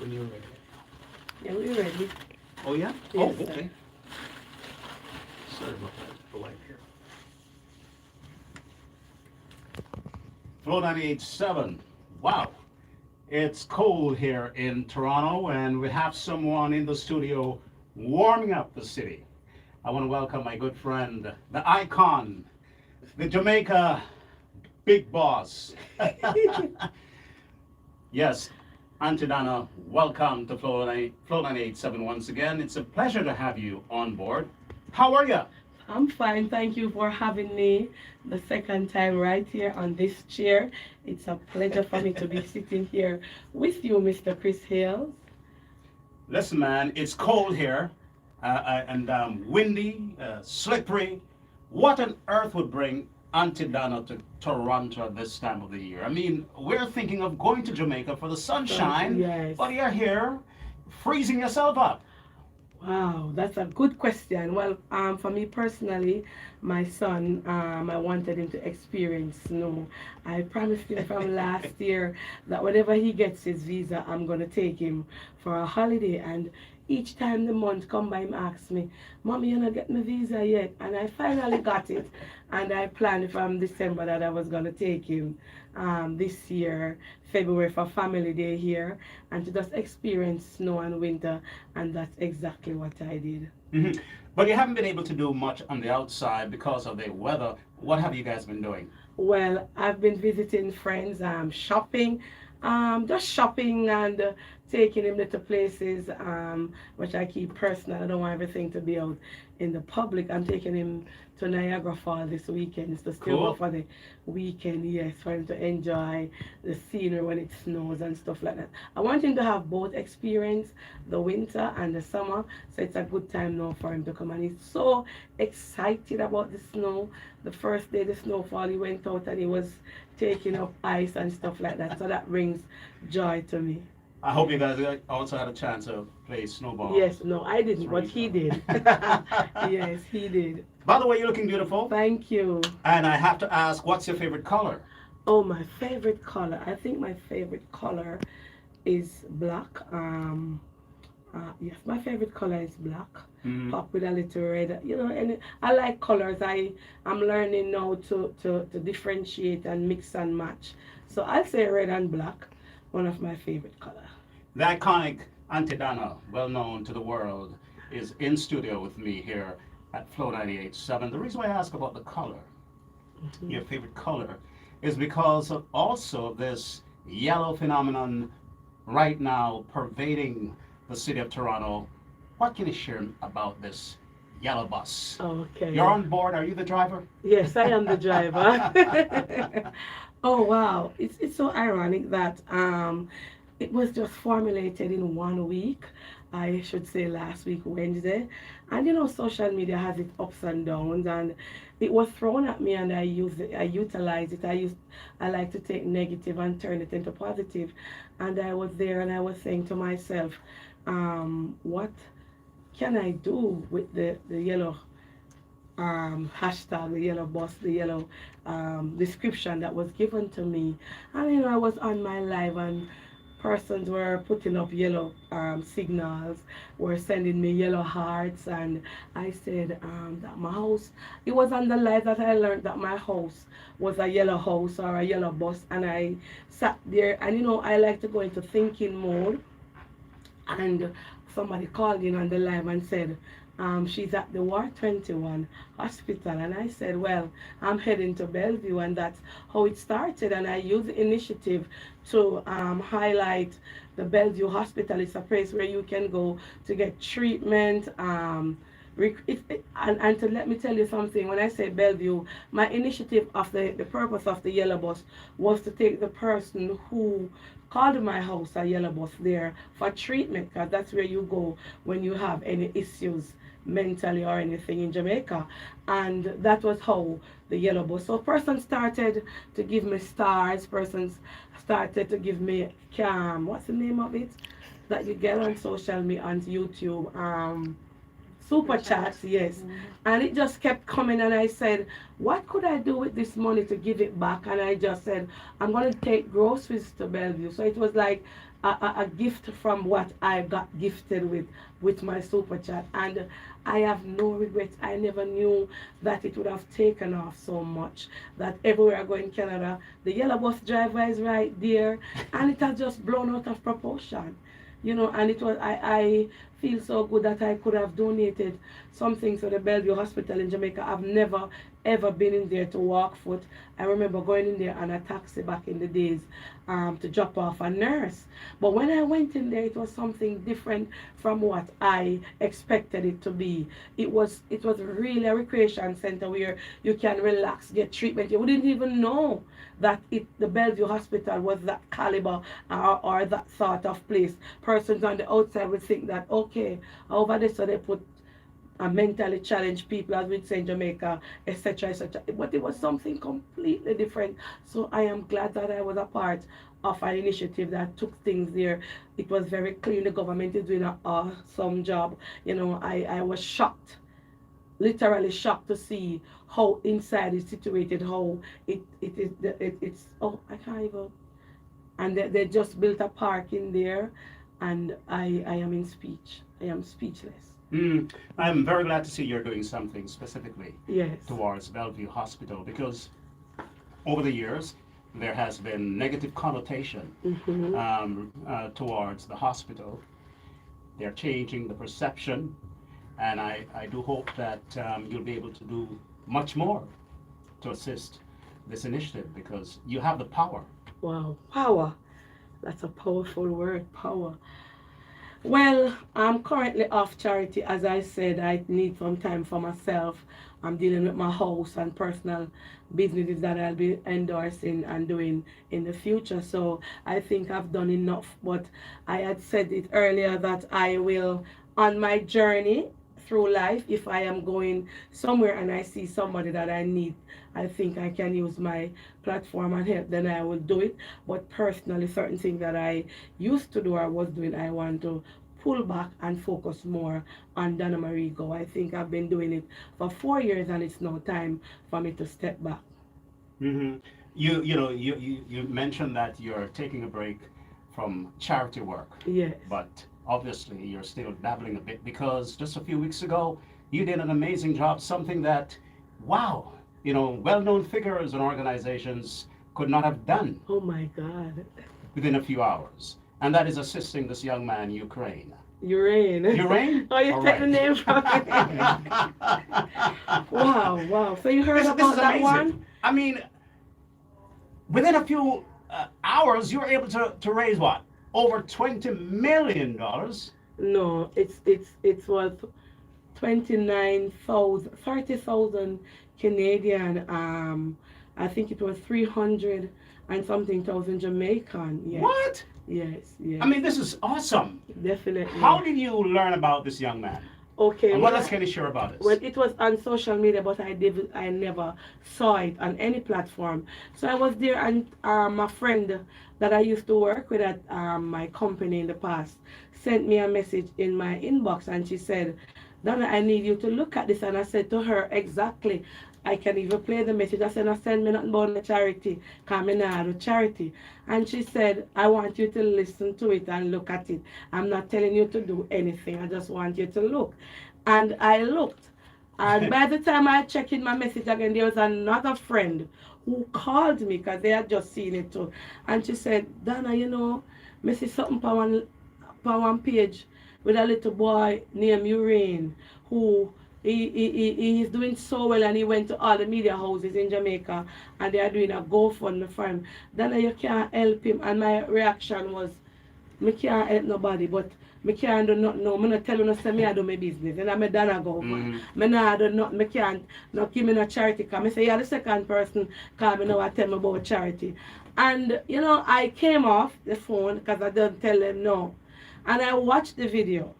when you're ready. Yeah, we're ready. Oh, yeah? Yes, Oh, sir. okay. Sorry about that. The light here. Flow 98.7. Wow. It's cold here in Toronto, and we have someone in the studio warming up the city. I want to welcome my good friend, the icon, the Jamaica big boss. Yes, Auntie Donna, welcome to Flow 98.7 once again. It's a pleasure to have you on board. How are you? I'm fine. Thank you for having me the second time right here on this chair. It's a pleasure for me to be sitting here with you, Mr. Chris Hales. Listen, man, it's cold here and windy, slippery. What on earth would bring Auntie Donna to Toronto at this time of the year? I mean, we're thinking of going to Jamaica for the sunshine, Yes. but you're here freezing yourself up. Wow, that's a good question. Well, for me personally, my son, I wanted him to experience snow. I promised him from last year that whenever he gets his visa, I'm going to take him for a holiday. And each time the month come by, him asks me, Mommy, you not get my visa yet? And I finally got it. And I planned from December that I was going to take him this year, February, for family day here, and to just experience snow and winter. And that's exactly what I did. Mhm. But you haven't been able to do much on the outside because of the weather. What have you guys been doing? Well, I've been visiting friends, shopping, just shopping and taking him to places which I keep personal. I don't want everything to be out in the public. I'm taking him to Niagara Falls this weekend. It's to stay Cool. over for the weekend, yes, for him to enjoy the scenery when it snows and stuff like that. I want him to have both experience, the winter and the summer, so it's a good time now for him to come. And he's so excited about the snow. The first day the snowfall, he went out and he was taking up ice and stuff like that. So that brings joy to me. I hope you guys also had a chance to play snowball. Yes, no, I didn't, but he did. Yes, he did. By the way, you're looking beautiful. Thank you. And I have to ask, what's your favorite color? Oh, my favorite color. I think my favorite color is black. Yes, my favorite color is black. Mhm. Pop with a little red. You know, and I like colors. I'm learning now to differentiate and mix and match. So I'll say red and black, one of my favorite color. The iconic Auntie Donna, well known to the world, is in studio with me here at Flow 98.7. The reason why I ask about the color, your favorite color, is because of also this yellow phenomenon right now pervading the city of Toronto. What can you share about this yellow bus? Okay. You're on board. Are you the driver? Yes, I am the driver. Oh wow, it's so ironic that it was just formulated in 1 week. I should say last week Wednesday, and you know social media has its ups and downs, and it was thrown at me, and I use it. I utilize it. I like to take negative and turn it into positive, and I was there and I was saying to myself, what can I do with the yellow hashtag, the yellow bus, the yellow description that was given to me. And you know, I was on my live and persons were putting up yellow signals, were sending me yellow hearts, and I said that my house, it was on the live that I learned that my house was a yellow house or a yellow bus, and I sat there, and you know, I like to go into thinking mode, and somebody called in on the line and said, she's at the War 21 hospital. And I said, well, I'm heading to Bellevue, and that's how it started. And I used the initiative to highlight the Bellevue Hospital. It's a place where you can go to get treatment. And to let me tell you something, when I say Bellevue, my initiative of the purpose of the yellow bus was to take the person who called my house a yellow bus there for treatment, because that's where you go when you have any issues mentally or anything in Jamaica. And that was how the yellow bus. So persons started to give me stars, persons started to give me what's the name of it that you get on social media, on YouTube, super chats, yes. And it just kept coming, and I said, what could I do with this money to give it back? And I just said, I'm going to take groceries to Bellevue. So it was like a gift from what I got gifted with my super chat. And I have no regrets. I never knew that it would have taken off so much, that everywhere I go in Canada, the yellow bus driver is right there, and it has just blown out of proportion. And it was, I feel so good that I could have donated something to the Bellevue Hospital in Jamaica. I've never ever been in there to walk foot. I remember going in there on a taxi back in the days to drop off a nurse. But when I went in there, it was something different from what I expected it to be. It was really a recreation center where you can relax, get treatment. You wouldn't even know that the Bellevue Hospital was that caliber or that sort of place. Persons on the outside would think that, okay, over there, so they put a mentally challenged people, as we'd say in Jamaica, etc., etc. But it was something completely different. So I am glad that I was a part of an initiative that took things there. It was very clean. The government is doing an awesome job. I was shocked, literally shocked to see how inside is situated, how it's oh, I can't even. And they just built a park in there, and I am in speech. I am speechless. I'm very glad to see you're doing something specifically Yes. towards Bellevue Hospital, because over the years there has been negative connotation towards the hospital. They're changing the perception, and I do hope that you'll be able to do much more to assist this initiative, because you have the power. Wow, power. That's a powerful word, power. Well, I'm currently off charity. As I said, I need some time for myself. I'm dealing with my house and personal businesses that I'll be endorsing and doing in the future. So I think I've done enough. But I had said it earlier that I will, on my journey through life, if I am going somewhere and I see somebody that I need, I think I can use my platform and help, then I will do it. But personally, certain things that I used to do or was doing, I want to pull back and focus more on Donna Marie Go. I think I've been doing it for 4 years, and it's now time for me to step back. Mm-hmm. You mentioned that you're taking a break from charity work. Yes. But obviously you're still dabbling a bit, because just a few weeks ago you did an amazing job, something that, wow, well-known figures and organizations could not have done Oh my God. within a few hours. And that is assisting this young man, Ukraine. Urain. Ukraine? Oh, you All take the right. name from it. Wow. So you heard This about is that amazing. one? I mean, within a few hours, you were able to raise what? Over $20 million? No, it was 30,000 Canadian. I think it was 300 and something thousand Jamaican. Yes. What? Yes. Yes. I mean, this is awesome. Definitely. How did you learn about this young man? Okay. And what else can you share about this? Well, it was on social media, but I never saw it on any platform. So I was there, and my friend that I used to work with at my company in the past sent me a message in my inbox, and she said, Donna, I need you to look at this. And I said to her, exactly. I can even play the message. I said, no, send me nothing about the charity, because I not do charity. And she said, I want you to listen to it and look at it. I'm not telling you to do anything. I just want you to look. And I looked. And by the time I checked in my message again, there was another friend who called me, because they had just seen it too. And she said, Donna, I see something on one page with a little boy named Urain, who he is doing so well, and he went to all the media houses in Jamaica, and they are doing a GoFundMe for him. Then you can't help him. And my reaction was, I can't help nobody, but I can't do nothing. No, I'm not telling you, say I do my business. And I'm a Dana government. I not do nothing. I can't not give me no charity. Because I say, you're the second person because I know I tell me about charity. And, I came off the phone because I didn't tell them no. And I watched the video.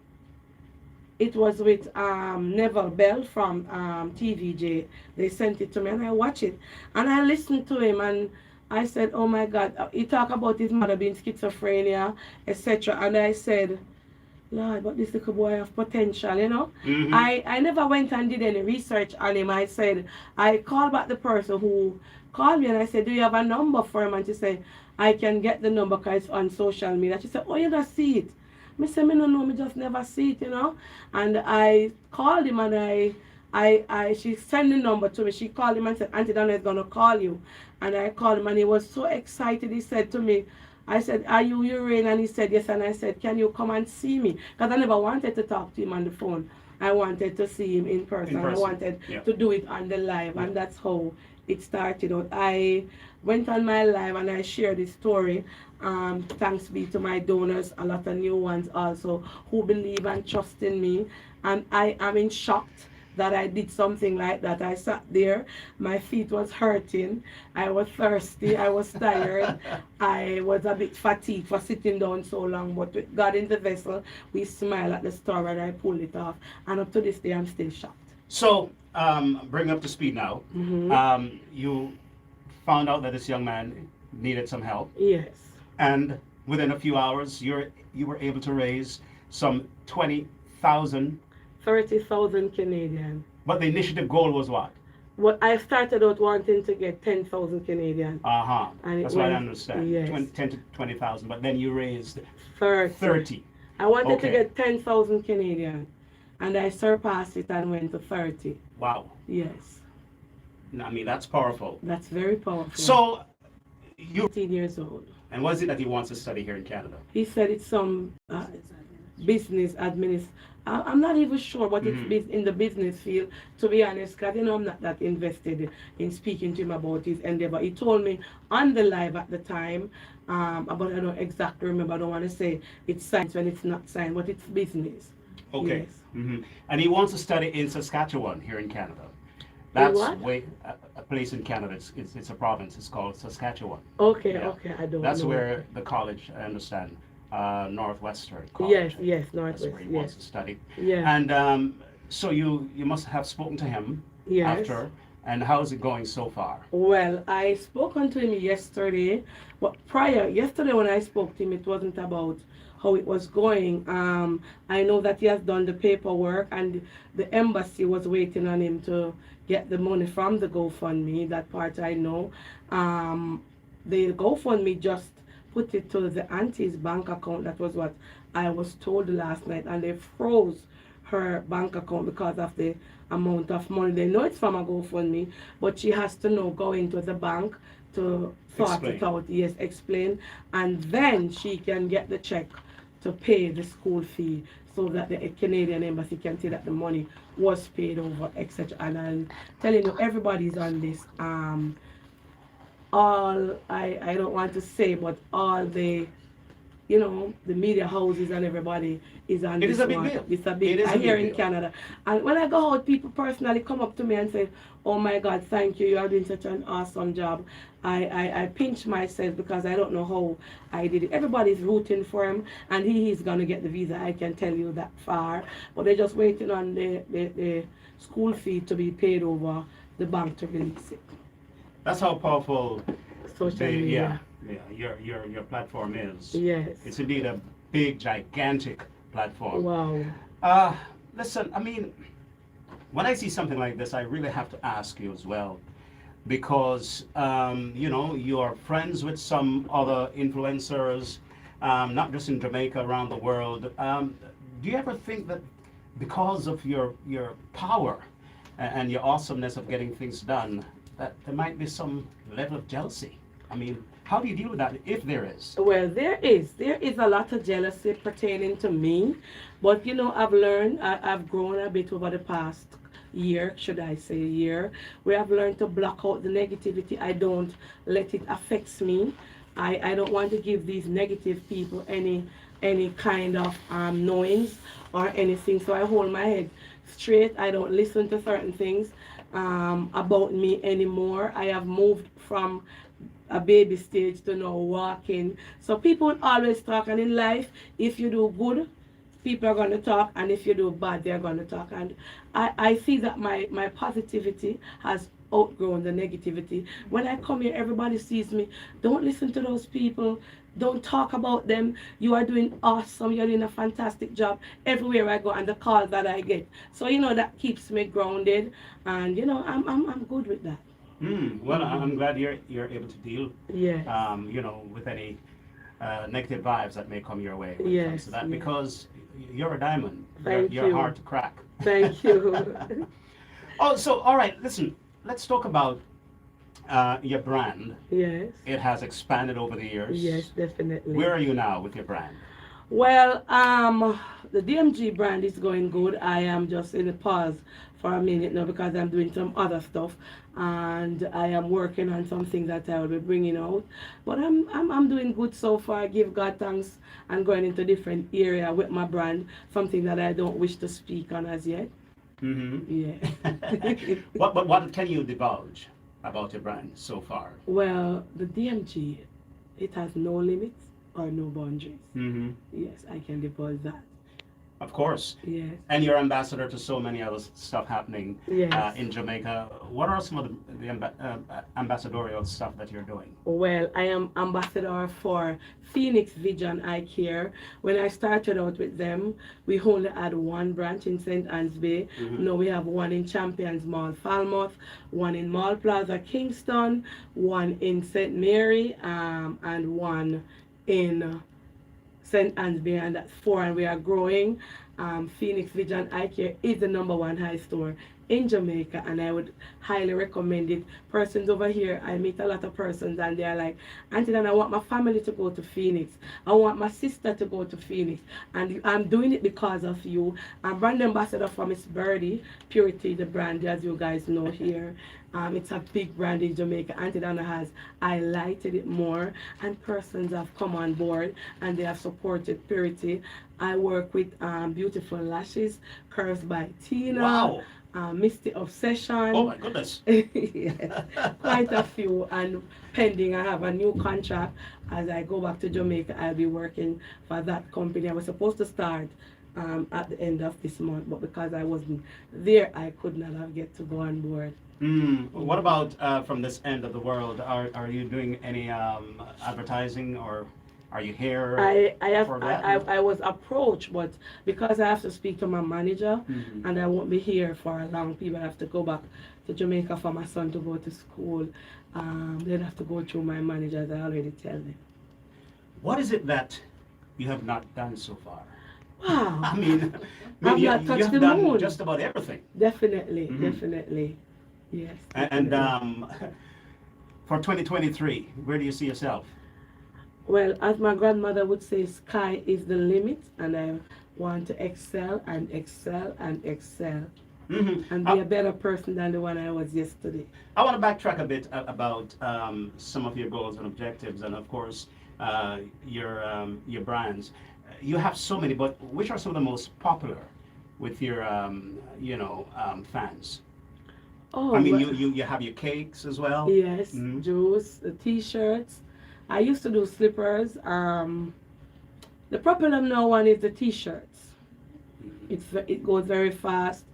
It was with Neville Bell from TVJ. They sent it to me, and I watched it. And I listened to him, and I said, oh my God. He talked about his mother being schizophrenia, etc. And I said, Lord, but this little boy have potential, you know. Mm-hmm. I never went and did any research on him. I said, I called back the person who called me and I said, do you have a number for him? And she said, I can get the number because it's on social media. She said, oh, you don't see it. Me say, me no know, me just never see it, you know. And I called him and she sent the number to me. She called him and said, Auntie Donna is going to call you. And I called him and he was so excited. He said to me, I said, are you Urain? And he said, yes. And I said, can you come and see me? Because I never wanted to talk to him on the phone. I wanted to see him in person. I wanted to do it on the live. And that's how it started out. I went on my live and I shared this story. Thanks be to my donors, a lot of new ones also, who believe and trust in me. And I am in shock that I did something like that. I sat there, my feet was hurting, I was thirsty, I was tired, I was a bit fatigued for sitting down so long, but with God in the vessel, we smile at the story and I pulled it off. And up to this day, I'm still shocked. So, bring up to speed now. Mm-hmm. You found out that this young man needed some help. Yes. And within a few hours, you were able to raise some 20,000. 30,000 Canadian. But the initiative goal was what? Well, I started out wanting to get 10,000 Canadian. Uh-huh. And that's what I understand. Yes. 10 to 20,000. But then you raised 30. 30. I wanted to get 10,000 Canadian. And I surpassed it and went to 30. Wow. Yes. I mean, that's powerful. That's very powerful. So, you... 18 years old. And what is it that he wants to study here in Canada? He said it's some business administration. I'm not even sure what it's in the business field, to be honest, because I'm not that invested in speaking to him about his endeavor. He told me on the live at the time, but I don't exactly remember. I don't want to say it's science when it's not science, but it's business. Okay. Yes. And he wants to study in Saskatchewan here in Canada. That's a place in Canada. It's a province. It's called Saskatchewan. Okay, Yeah. okay, I don't That's know. where the college, I understand, Northwestern College. Yes, That's Northwest. where he wants to study. Yeah. And so you must have spoken to him after. And how is it going so far? Well, I spoke to him yesterday, but yesterday when I spoke to him, it wasn't about how it was going. I know that he has done the paperwork and the embassy was waiting on him to get the money from the GoFundMe. That part I know. The GoFundMe just put it to the auntie's bank account. That was what I was told last night, and they froze her bank account because of the amount of money. They know it's from a GoFundMe, but she has to know go into the bank to sort it out. Yes, explain, and then she can get the check to pay the school fee, so that the Canadian embassy can see that the money was paid over, etc. And I'm telling you, everybody's on this. All I don't want to say, but all the the media houses and everybody is on this. It is a big deal. It's a big deal. I hear in Canada. And when I go out, people personally come up to me and say, oh my God, thank you. You are doing such an awesome job. I pinch myself because I don't know how I did it. Everybody's rooting for him and he's going to get the visa. I can tell you that far. But they're just waiting on the school fee to be paid over the bank to release it. That's how powerful social media. Your platform is. Yes. It's indeed a big, gigantic platform. Wow. Listen, I mean, when I see something like this, I really have to ask you as well, because you are friends with some other influencers, not just in Jamaica, around the world. Do you ever think that because of your power and your awesomeness of getting things done, that there might be some level of jealousy? I mean, how do you deal with that, if there is? Well, there is a lot of jealousy pertaining to me, but I've learned, I've grown a bit over the past year, should I say year, where I've learned to block out the negativity. I don't let it affect me. I don't want to give these negative people any kind of knowings or anything, so I hold my head straight. I don't listen to certain things about me anymore. I have moved from a baby stage to now walking. So people will always talk, and in life, if you do good, people are going to talk, and if you do bad, they're going to talk. And I see that my positivity has outgrown the negativity. When I come here, everybody sees me. Don't listen to those people. Don't talk about them. You are doing awesome. You're doing a fantastic job everywhere I go, and the calls that I get. So that keeps me grounded, and I'm good with that. Well, I'm glad you're able to deal, Yes. with any negative vibes that may come your way when it comes Yes. to that, Yes. because you're a diamond. Thank You're you. hard to crack. Thank you. Oh, so all right, listen. Let's talk about your brand. Yes. It has expanded over the years. Yes, definitely. Where are you now with your brand? Well, the DMG brand is going good. I am just in a pause for a minute now because I'm doing some other stuff, and I am working on something that I will be bringing out. But I'm doing good so far. I give God thanks and going into different area with my brand, something that I don't wish to speak on as yet. Yeah. What can you divulge about your brand so far? Well, the DMG, it has no limits or no boundaries. Mm-hmm. Yes, I can divulge that. Of course. Yes. And you're ambassador to so many other stuff happening Yes. in Jamaica. What are some of the ambassadorial stuff that you're doing? Well, I am ambassador for Phoenix Vision Eye Care. When I started out with them, we only had one branch in St. Anne's Bay. Mhm. Now we have one in Champions Mall, Falmouth, one in Mall Plaza, Kingston, one in St. Mary, and one in St. Anne's Bay, and that's four, and we are growing. Phoenix Vision Eye Care is the #1 eye store in Jamaica, and I would highly recommend it. Persons over here, I meet a lot of persons, and they're like, Auntie, Dan, I want my family to go to Phoenix. I want my sister to go to Phoenix, and I'm doing it because of you. I'm brand ambassador for Miss Birdie, Purity, the brand, as you guys know here. It's a big brand in Jamaica. Auntie Dana has highlighted it more, and persons have come on board and they have supported Purity. I work with Beautiful Lashes, Curves by Tina, Wow. Misty Obsession. Oh my goodness. Yes, quite a few, and pending. I have a new contract. As I go back to Jamaica, I'll be working for that company. I was supposed to start at the end of this month, but because I wasn't there, I could not have get to go on board. What about from this end of the world? Are you doing any advertising, or are you here for that? I was approached, but because I have to speak to my manager, Mhm. and I won't be here for a long period, I have to go back to Jamaica for my son to go to school. They'd have to go through my manager, as I already tell them. What is it that you have not done so far? Wow. I mean, I've you, not you touched have the done moon. just about everything. Definitely, Mhm. definitely. Yes. And definitely. for 2023, where do you see yourself? Well, as my grandmother would say, sky is the limit, and I want to excel and excel and excel and be a better person than the one I was yesterday. I want to backtrack a bit about some of your goals and objectives, and of course, your brands. You have so many, but which are some of the most popular with your fans? Oh, I mean, well, you have your cakes as well. yes, Mhm. juice, the t-shirts. I used to do slippers. The popular now one is the t-shirts. It goes very fast.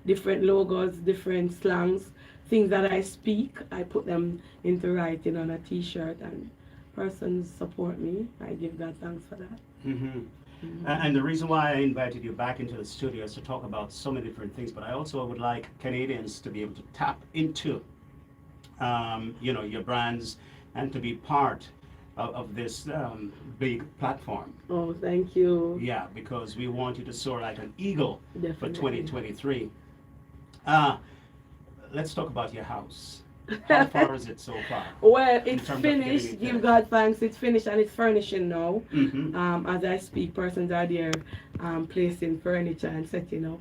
Different logos, different slangs, things that I speak, I put them into writing on a t-shirt, and persons support me. I give God thanks for that. Mm-hmm. And the reason why I invited you back into the studio is to talk about so many different things, but I also would like Canadians to be able to tap into, your brands and to be part of this big platform. Oh, thank you. Yeah, because we want you to soar like an eagle for Definitely. 2023. Let's talk about your house. How far is it so far? Well, in it's terms of getting finished. it Give finished? God thanks. It's finished and it's furnishing now. Mm-hmm. As I speak, persons are there placing furniture and setting up.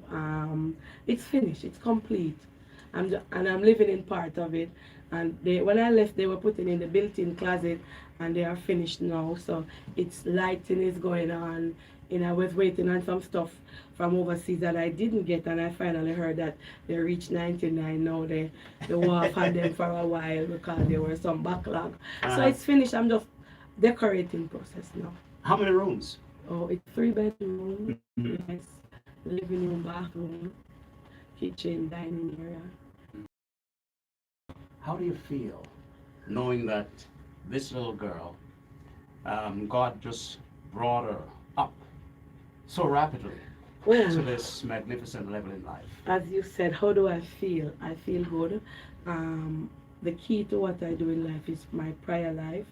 It's finished. It's complete. And I'm living in part of it. And when I left, they were putting in the built-in closet, and they are finished now. So it's lighting is going on. I was waiting on some stuff from overseas that I didn't get, and I finally heard that they reached 99 now. The WAF had them for a while because there were some backlog. So Uh-huh. it's finished. I'm just decorating process now. How many rooms? Oh, it's 3 bedroom. Mhm. Yes, living room, bathroom, kitchen, dining area. how do you feel knowing that this little girl, God just brought her up so rapidly to Well, this magnificent level in life? as you said, how do I feel? I feel good. The key to what I do in life is my prayer life.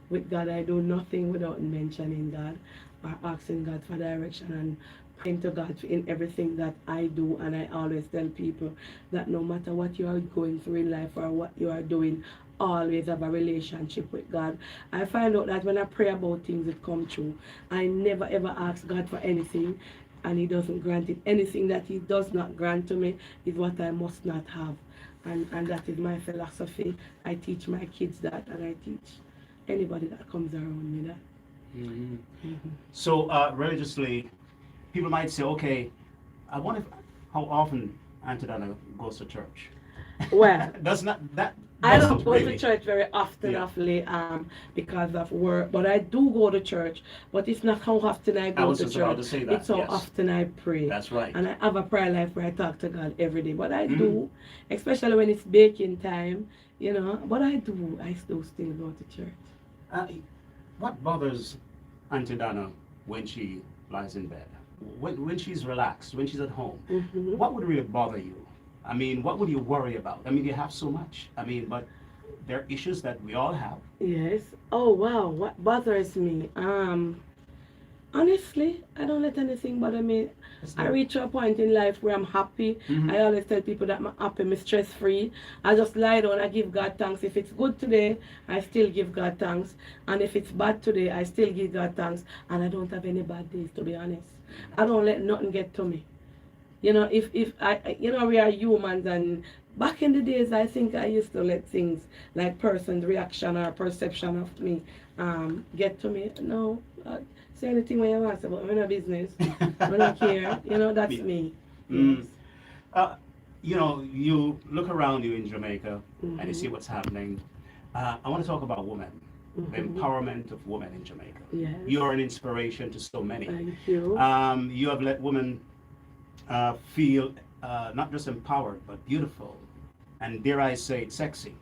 With God, I do nothing without mentioning God or asking God for direction and praying to God in everything that I do. And I always tell people that no matter what you are going through in life or what you are doing, always have a relationship with God. I find out that when I pray about things, it come true. I never ever ask God for anything and He doesn't grant it. Anything that He does not grant to me is what I must not have. And that is my philosophy. I teach my kids that, and I teach anybody that comes around me that. Mhm. Mhm. So religiously, people might say, okay, I wonder how often Auntie Donna goes to church. Well, Does not that I doesn't don't go really. to church very often, Yeah. because of work, but I do go to church. But it's not how often I I go was to just about church. to say that. It's how Yes, often I pray. that's right. And I have a prayer life where I talk to God every day. But I Mhm. do, especially when it's baking time, But I do still go to church. Uh, what bothers Auntie Donna when she lies in bed? When she's relaxed, when she's at home, Hmm. what would really bother you? I mean, what would you worry about? I mean, you have so much. I mean, but there are issues that we all have. Yes. Oh wow, what bothers me? Honestly, I don't let anything bother me. It's I good. reach a point in life where I'm happy. Hmm. I always tell people that I'm happy, I'm stress free. I just lie down, I give God thanks. If it's good today, I still give God thanks. And if it's bad today, I still give God thanks. And I don't have any bad days, to be honest. I don't let nothing get to me. If we are humans, and back in the days, I think I used to let things like person's reaction or perception of me get to me. No, say anything when you want, but I'm in a business. I don't care. That's Yeah. me. Yes. Mm. Uh, you look around you in Jamaica and you see Mhm. what's happening. I want to talk about women, the Mhm. empowerment of women in Jamaica. Yes. You are an inspiration to so many. Thank you. You have let women feel not just empowered but beautiful, and dare I say it, sexy.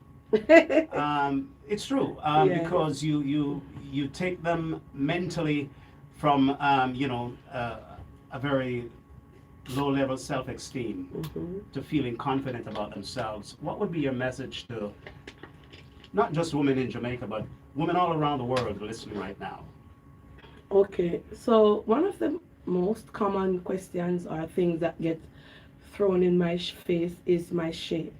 It's true Yes. because you take them mentally from a very low level self esteem Mhm. to feeling confident about themselves. What would be your message to not just women in Jamaica but women all around the world listening right now? Okay, so one of the most common questions or things that get thrown in my face is my shape.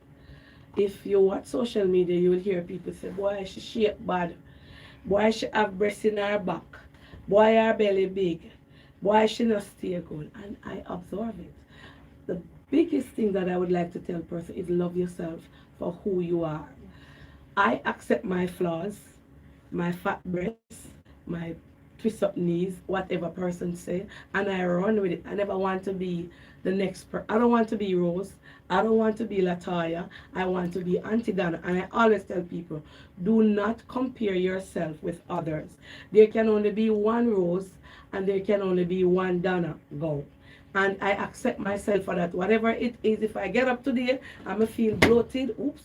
If you watch social media, you will hear people say, "Boy, she shape bad. Boy, she have breast in her back. Boy, her belly big. Boy, she not stay good." And I observe it. The biggest thing that I would like to tell a person is love yourself for who you are. I accept my flaws, my fat breasts, my twist up knees, whatever person say, and I run with it. I never want to be the next I don't want to be Rose. I don't want to be Latoya. I want to be Auntie Donna. And I always tell people, do not compare yourself with others. There can only be one Rose and there can only be one Donna. Go. And I accept myself for that. Whatever it is, if I get up today, I'm going to feel bloated. Oops.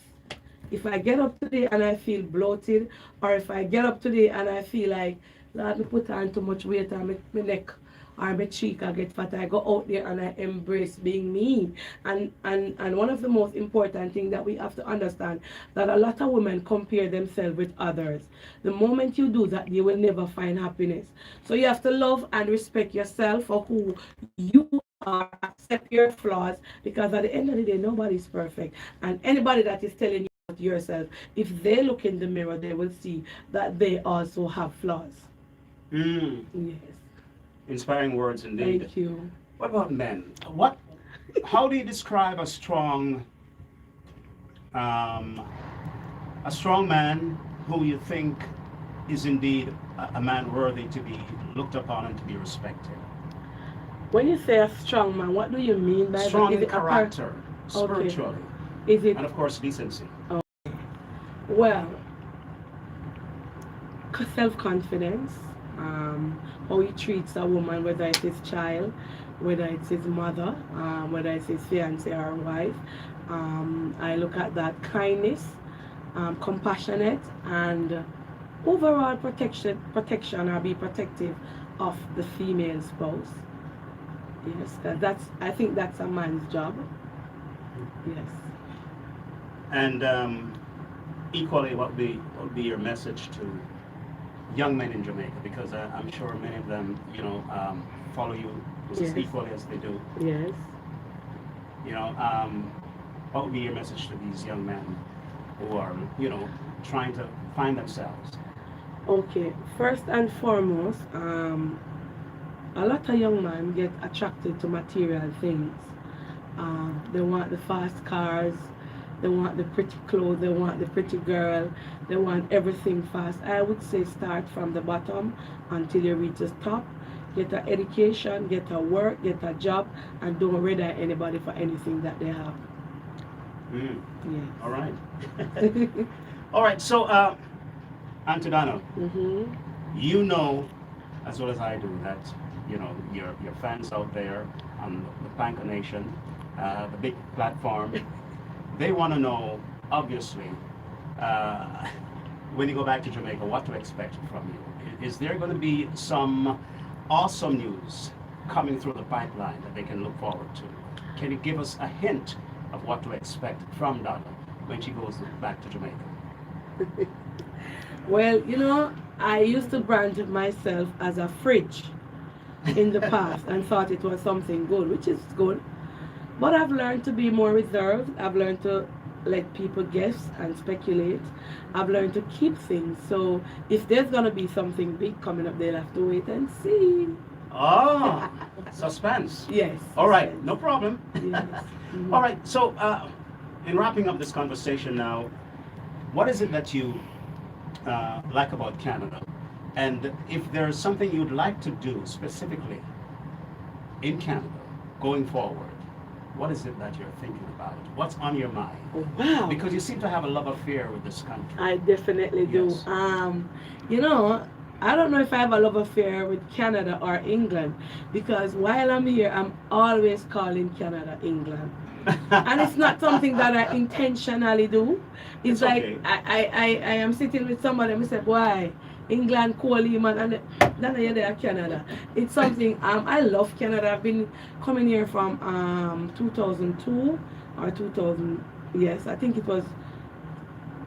If I get up today and I feel bloated, or if I get up today and I feel like, Lord, me put on too much weight on my neck or my cheek, I get fat, I go out there and I embrace being me. And one of the most important things that we have to understand, that a lot of women compare themselves with others. The moment you do that, you will never find happiness. So you have to love and respect yourself for who you are, accept your flaws, because at the end of the day, nobody's perfect. And anybody that is telling you about yourself, if they look in the mirror, they will see that they also have flaws. Mm, Yes. inspiring words indeed. Thank you. What about men? How do you describe um, a strong man who you think is indeed a man worthy to be looked upon and to be respected? When you say a strong man, what do you mean by that? Strong Is in it a per? character, Okay. spiritually, Is it and of course decency. well? Self-confidence, how he treats a woman, whether it's his child, whether it's his mother, whether it's his fiance or wife. I look at that kindness, compassionate, and overall protection or be protective of the female spouse. Yes, I think that's a man's job. Yes. And equally, what would be your message to young men in Jamaica? Because I'm sure many of them, follow you just Yes. equally as they do. Yes. You know, what would be your message to these young men who are, trying to find themselves? Okay. First and foremost, a lot of young men get attracted to material things. They want the fast cars, they want the pretty clothes, they want the pretty girl, they want everything fast. I would say start from the bottom until you reach the top. Get an education, get a work, get a job, and don't rely on anybody for anything that they have. Mm. Yes. All right. All right. So, Antodano, Mm-hmm. you know as well as I do that your fans out there on the Panka Nation, the big platform, they want to know obviously when you go back to Jamaica what to expect from you. Is there going to be some awesome news coming through the pipeline that they can look forward to? Can you give us a hint of what to expect from Donna when she goes back to Jamaica? Well, I used to brand myself as a fridge in the past and thought it was something good, which is good. But I've learned to be more reserved. I've learned to let people guess and speculate. I've learned to keep things. So if there's going to be something big coming up, they'll have to wait and see. Oh, suspense. Yes. All right, yes. no problem. Yes. Mhm. All right, so in wrapping up this conversation now, what is it that you like about Canada? And if there's something you'd like to do specifically in Canada going forward, what is it that you're thinking about? What's on your mind? Oh, wow. Because you seem to have a love affair with this country. I definitely do. Yes. I don't know if I have a love affair with Canada or England, because while I'm here, I'm always calling Canada England. And it's not something that I intentionally do. It's like okay. I am sitting with somebody and I say, why? England, Coley, man, and then you're there, Canada. It's something, I love Canada. I've been coming here from 2002 or 2000, yes, I think it was,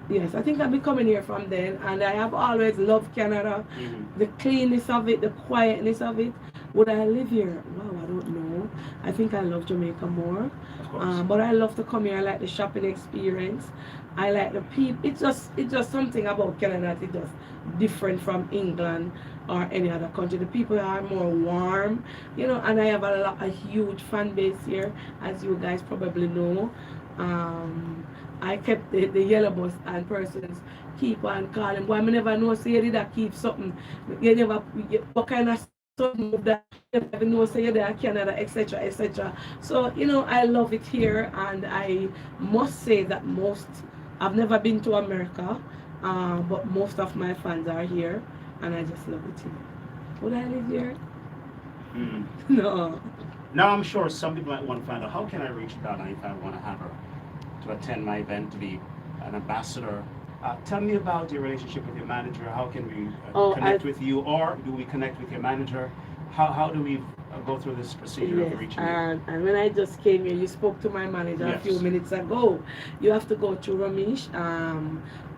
yes, I think I've been coming here from then, and I have always loved Canada. Mhm. The cleanness of it, the quietness of it. Would I live here? Wow, I don't know. I think I love Jamaica more. Of course. But I love to come here. I like the shopping experience. I like the people. It's just something about Canada that is just different from England or any other country. The people are more warm, and I have a huge fan base here, as you guys probably know. I kept the yellow bus, and persons keep on calling. Boy, I never know say you did that keep something. You never what kind of something move that you never know say you there Canada, etc. etc. So I love it here, and I must say that I've never been to America, but most of my fans are here, and I just love it here. Would I live here? Mhm. No. Now I'm sure some people might want to find out how can I reach Donna if I want to have her to attend my event, to be an ambassador. Tell me about your relationship with your manager. How can we connect with you, or do we connect with your manager? How do we go through this procedure Yes, of reaching you? and when I just came here, you spoke to my manager a few Yes. minutes ago. You have to go to Ramesh.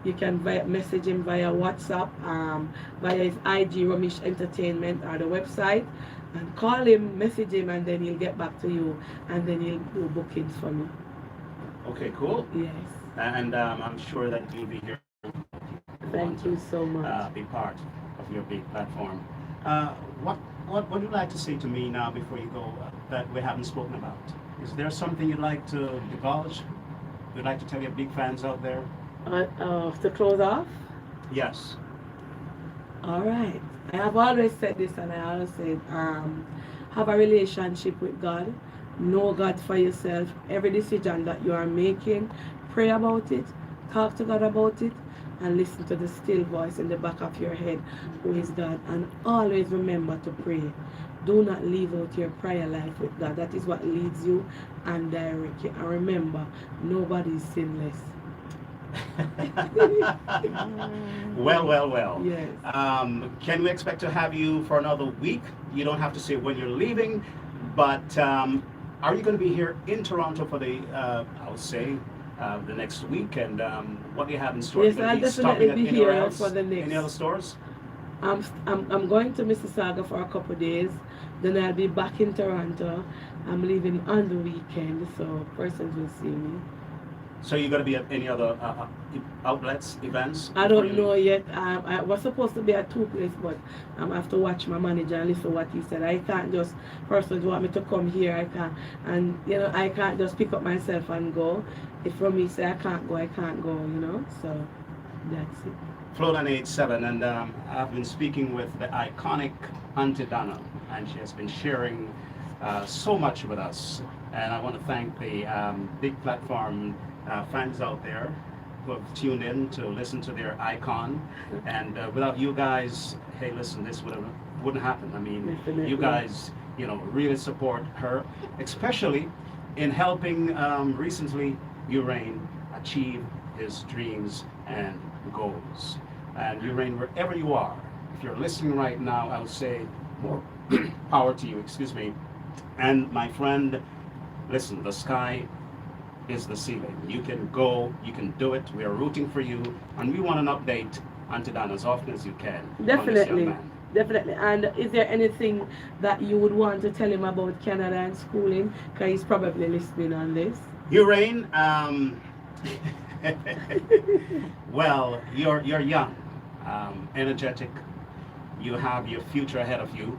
You can message him via WhatsApp, via his IG, Ramesh Entertainment, or the website, and call him, message him, and then he'll get back to you, and then he'll do bookings for me. Okay, cool. Yes. And I'm sure that you'll be here. Thank you so much. Be part of your big platform. What would you like to say to me now before you go that we haven't spoken about? Is there something you'd like to divulge? You'd like to tell your big fans out there? To close off? Yes. All right. I have always said this, and I always said, have a relationship with God. Know God for yourself. Every decision that you are making, pray about it, talk to God about it, and listen to the still voice in the back of your head, who is God. And always remember to pray. Do not leave out your prayer life with God. That is what leads you and directs you. And remember, nobody is sinless. Well, well, well. Yes. Can we expect to have you for another week? You don't have to say when you're leaving, but are you going to be here in Toronto for the, I would say, the next week? And what do you have in store? Yes, You gonna I'll be stopping definitely at be anywhere here else? for the next. Any other stores? I'm going to Mississauga for a couple of days. Then I'll be back in Toronto. I'm leaving on the weekend, so persons will see me. So you're going to be at any other outlets, events? I before don't you know leave? yet. I was supposed to be at two places, but I have to watch my manager and listen to what he said. I can't just persons want me to come here. I can't, and I can't just pick up myself and go. If from me say I can't go, I can't go. So that's it. Flow 987, and I've been speaking with the iconic Auntie Donna, and she has been sharing so much with us. And I want to thank the big platform fans out there who have tuned in to listen to their icon. And without you guys, hey, listen, this wouldn't happen. I mean, Definitely. you guys, really support her, especially in helping recently Urain achieve his dreams and goals. And Urain, wherever you are, if you're listening right now, I would say more power to you, excuse me. And my friend, listen, the sky is the ceiling. You can go, you can do it. We are rooting for you, and we want an update on Donna as often as you can. on this young Definitely. man. Definitely. And is there anything that you would want to tell him about Canada and schooling? Because he's probably listening on this. Urain, well, you're young, energetic. You have your future ahead of you,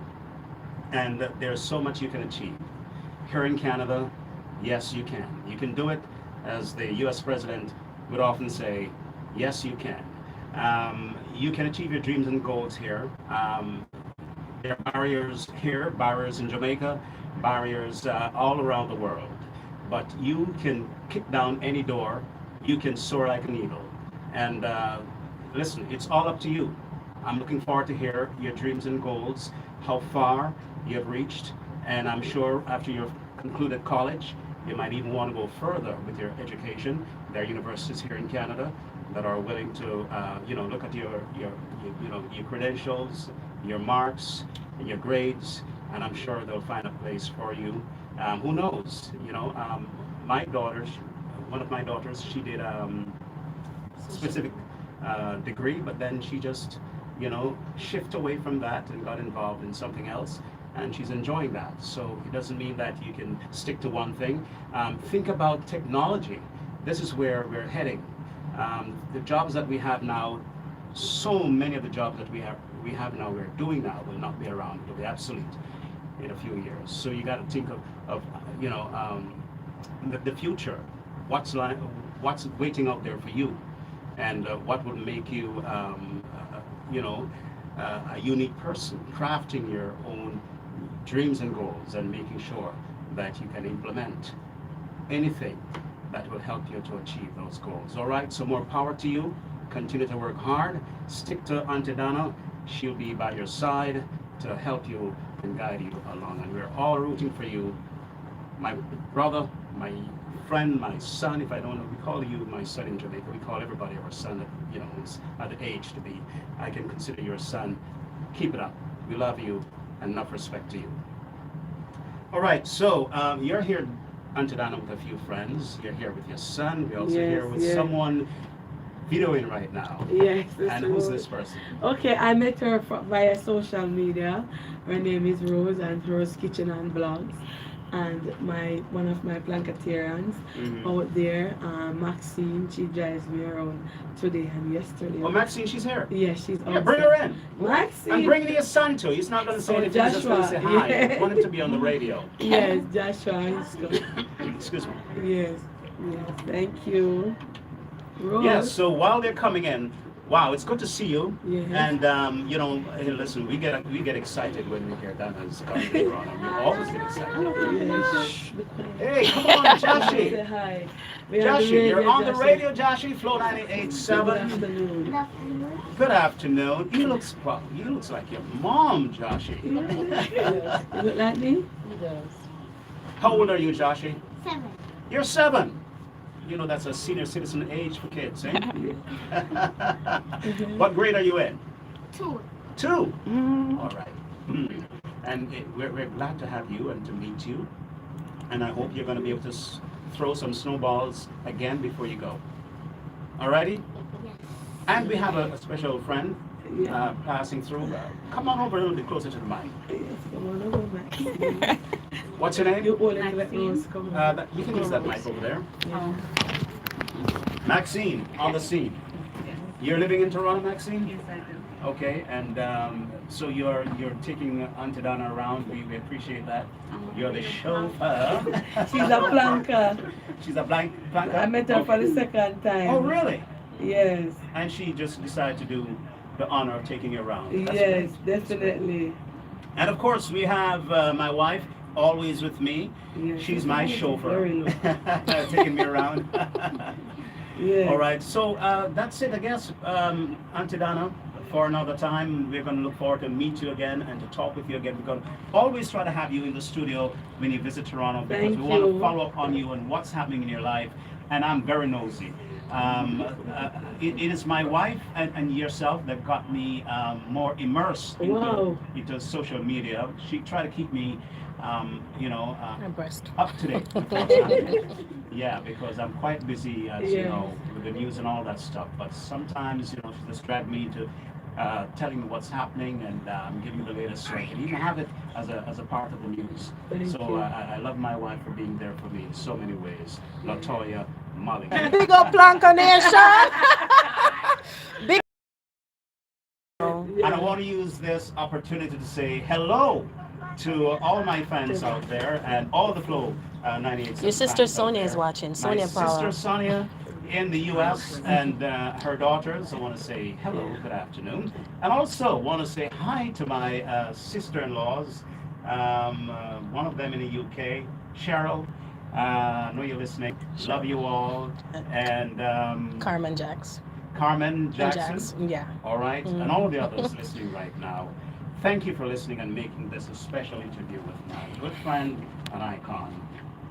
and there's so much you can achieve. Here in Canada, yes, you can. You can do it, as the U.S. president would often say, yes, you can. You can achieve your dreams and goals here. There are barriers here, barriers in Jamaica, barriers all around the world. But you can kick down any door. You can soar like an eagle. And listen, it's all up to you. I'm looking forward to hear your dreams and goals, how far you have reached, and I'm sure after you've concluded college, you might even want to go further with your education. There are universities here in Canada that are willing to, look at your credentials, your marks, and your grades, and I'm sure they'll find a place for you. Who knows? My daughters, one of my daughters, she did specific degree, but then she just, shift away from that and got involved in something else, and she's enjoying that. So it doesn't mean that you can stick to one thing. Think about technology. This is where we're heading. The jobs that we have now, so many of the jobs that we have now, we're doing now, will not be around. It'll be obsolete in a few years. So you got to think of the future. What's waiting out there for you, and what would make you, a unique person, crafting your own dreams and goals, and making sure that you can implement anything that will help you to achieve those goals. All right, so more power to you. Continue to work hard. Stick to Auntie Donna. She'll be by your side to help you and guide you along. And we're all rooting for you, my brother, my friend, my son. If I don't know, we call you my son in Jamaica. We call everybody our son that, who's at the age to be. I can consider your son. Keep it up. We love you, and enough respect to you. All right, so you're here, Auntie Donna, with a few friends. You're here with your son. We're also here with someone videoing right now. Yes. And who's this person? Okay, I met her via social media. Her name is Rose, and Rose Kitchen and Blogs. And one of my Blanketarians out there, Maxine, she drives me around today and yesterday. Oh, Maxine, she's here. Yes, she's Yeah, bring her in. Maxine. And bring your son too. He's not going to say anything. He's just going to say hi. Yeah. I want him to be on the radio. Yes, Joshua is coming. Excuse me. Yes, thank you. Rose. Yes, so while they're coming in, wow, it's good to see you. Yes. And hey, listen, we get excited when we hear Dana's coming on. We always get excited. Yes. Hey, come on, Say Joshie. hi. Joshie, you're on the Joshie. radio, Joshie. Flow Good 987. afternoon. Good afternoon. You looks like your mom, Joshie. Yes. You look like me? He does. How old are you, Joshie? 7. You're 7. you know, that's a senior citizen age for kids, eh? What grade are you in? Two. Two. All right. And we're glad to have you and to meet you. And I hope you're going to be able to throw some snowballs again before you go. Alrighty? Yes. And we have a special friend passing through. Come on over a little bit closer to the mic. Yes, come on over, Max. What's your name? You only let those come on. You can use that mic over there. Oh. Maxine, on the scene. You're living in Toronto, Maxine? Yes, I do. Okay, and so you're taking Auntie Donna around. We appreciate that. You're the chauffeur. She's a planker. She's a planker? I met her for the second time. Oh, really? Yes. And she just decided to do the honor of taking you around. That's Yes, great. definitely. And of course, we have my wife, always with me. Yes. She's my Very chauffeur, low. taking me around. Yes. All right, so that's it, I guess. Auntie Donna, for another time, we're going to look forward to meet you again and to talk with you again. We're going to always try to have you in the studio when you visit Toronto because Thank we want to you. follow up on you and what's happening in your life. And I'm very nosy. It is my wife and yourself that got me more immersed Wow. into social media. She tried to keep me, Abreast. up to date with what's happening. Yeah, because I'm quite busy, as you Yes. know, with the news and all that stuff. But sometimes, she just dragged me to telling me what's happening and giving the latest. So I can even have it as a part of the news. Thank So you. I love my wife for being there for me in so many ways. Latoya, Molly. Big up Planka Nation! Big And I want to use this opportunity to say hello to all my fans out there and all the Flow 98. Your sister Sonia is watching. Sonia My Power. sister Sonia in the U.S. and her daughters. I want to say hello, good afternoon. And also want to say hi to my sister-in-laws. One of them in the U.K., Cheryl. I know you're listening. Love you all. And Carmen Jax. Carmen Jackson. Jax. Yeah. All right, and all the others listening right now. Thank you for listening and making this a special interview with my good friend and icon,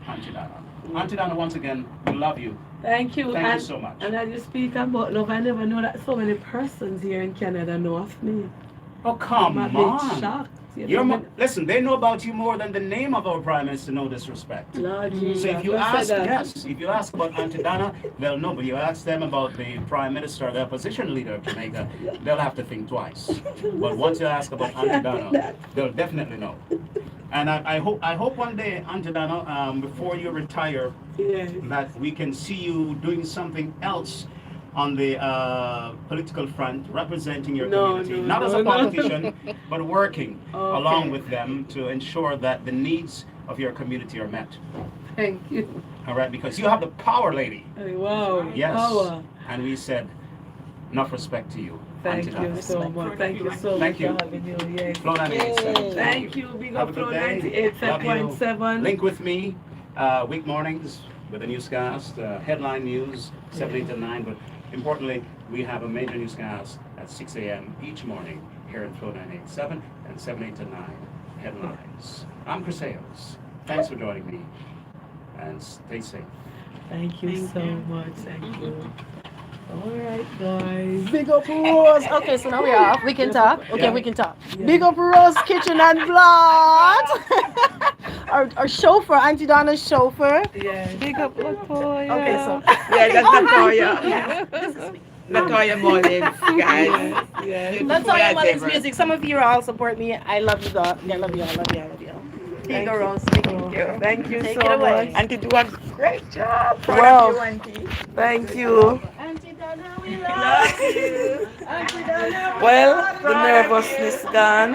Auntie Donna. Auntie Donna, once again, we love you. Thank you. Thank and, you so much. And as you speak about love, I never know that so many persons here in Canada know of me. Oh, come I'm a bit on. shocked. Listen, they know about you more than the name of our Prime Minister, no disrespect. Lord Jesus. So if you who said ask, that? yes, if you ask about Auntie Donna, they'll know, but you ask them about the Prime Minister or the opposition leader of Jamaica, they'll have to think twice. But once you ask about Auntie Donna, they'll definitely know. And I hope one day, Auntie Donna, before you retire, Yes. that we can see you doing something else on the political front, representing your community, not as a politician, but working along with them to ensure that the needs of your community are met. Thank you. All right, because you have the power, lady. Hey, wow. Yes. Power. And we said, enough respect to you. Thank Auntie Donna. you so much. Thank you so Thank much you. for having you. Yes. Flow 98.7. Yay. Thank you. Big Have up a good Flow day. 98.7. Link with me week mornings with a newscast, headline news, 7, 8, and 9. But importantly, we have a major newscast at 6 a.m. each morning here at Flow 98.7 and 7, 8, and 9 headlines. I'm Chris Hales. Thanks for joining me. And stay safe. Thank you so much. Thank you. All right, guys. Big up Rose. Okay, so now we're off. We can talk. Okay, Yeah. we can talk. Yeah. Big up Rose Kitchen and Blood. our chauffeur, Auntie Donna's chauffeur. Yeah. Big up Latoya. Okay, so Yeah, that's Latoya. Latoya Mullins, guys. Yeah. Latoya Mullins Music. Some of you all support me. I love you, God. I love you. I love you. I love you. Here you go, Rose. Thank you. Thank you Take so it away. much. And to do a great job. Proud Wow. of you, Auntie. Thank you. Auntie Donna, we Love you. Auntie Donna. Well, the nervousness gone.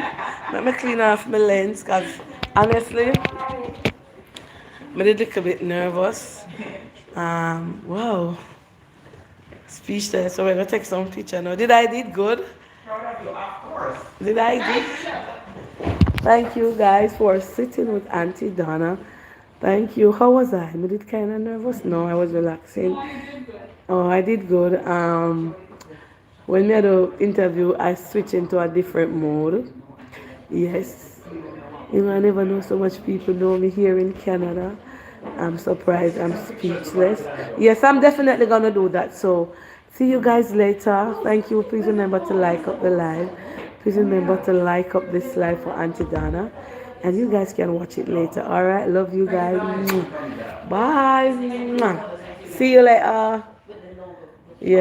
Let me clean off my lens because honestly, I'm a little bit nervous. Wow. Speechless. So we're going to take some picture now. Did I did good? Did I did? Thank you guys for sitting with Auntie Donna. Thank you. How was I? I did kind of nervous? No, I was relaxing. Oh, I did good. When we had the interview, I switched into a different mode. Yes. You know, I never know so much people know me here in Canada. I'm surprised. I'm speechless. Yes, I'm definitely gonna do that. So, see you guys later. Thank you. Please remember to like up the live. Please remember to like up this live for Auntie Donna, and you guys can watch it later. All right. Love you guys. Bye. See you later.